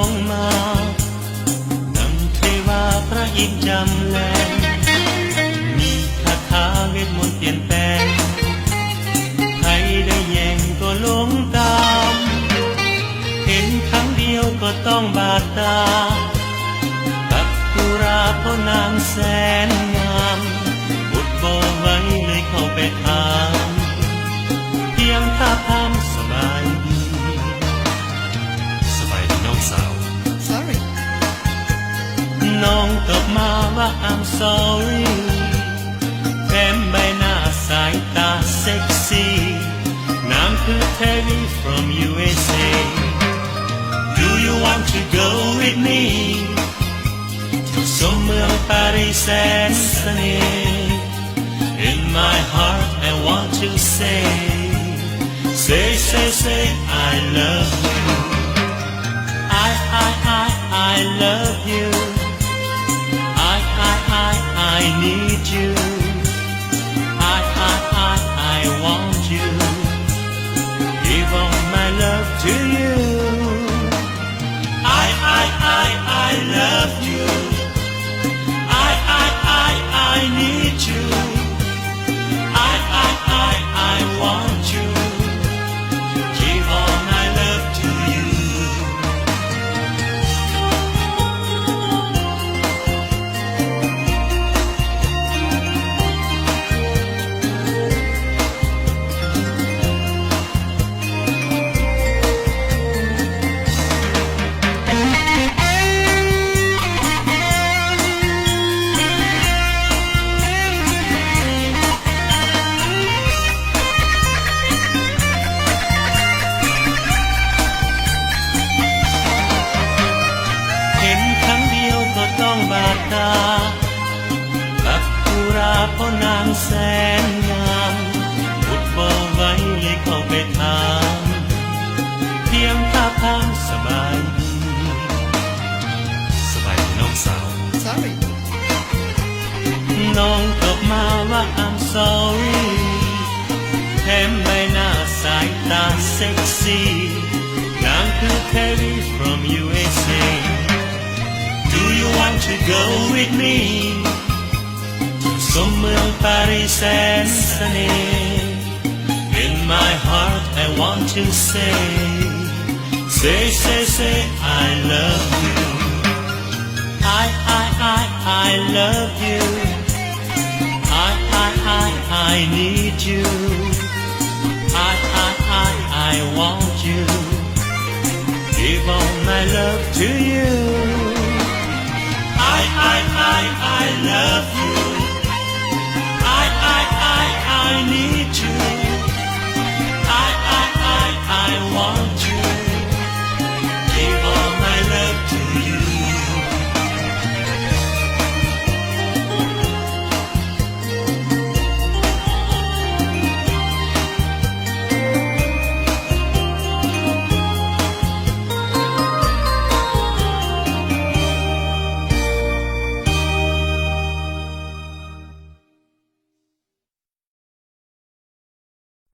งมาดังเทวาพระอินทร์จำแรงมีคาถาเวทมนต์เปลี่ยนแปลงใครได้แย่งก็หลงตามเห็นครั้งเดียวก็ต้องบาดตากับกุราเพราะนางแสนงามอดบ่ไหวเลยเข้าไปถามเพียงท่าทางสบายดีน้องสาว Sorry น้องตอบมาว่า I'm sorry แถมใบหน้าสายตาเซ็กซี่นางคือ Terry from USA Do you want to go with me สมเมืองปารีสแสนเสน่ห์ In my heart I want to say Say I love you I love you I need you I want you Give all my love to you I love you I need you I want you Give all my love to youบาดตากับกุราเพราะนางแสนงามอดบ่ไหวเลยเข้าไปถามเพียงท่าทางสบายดีน้องสาว Sorry น้องตอบมาว่า I'm sorry แถมใบหน้าสายตาเซ็กซี่นางคือ Terry from USA Do you want to go with me สมเมืองปารีสแสนเสน่ห์ In my heart I want to say Say I love you I love you I need you I want you Give all my love to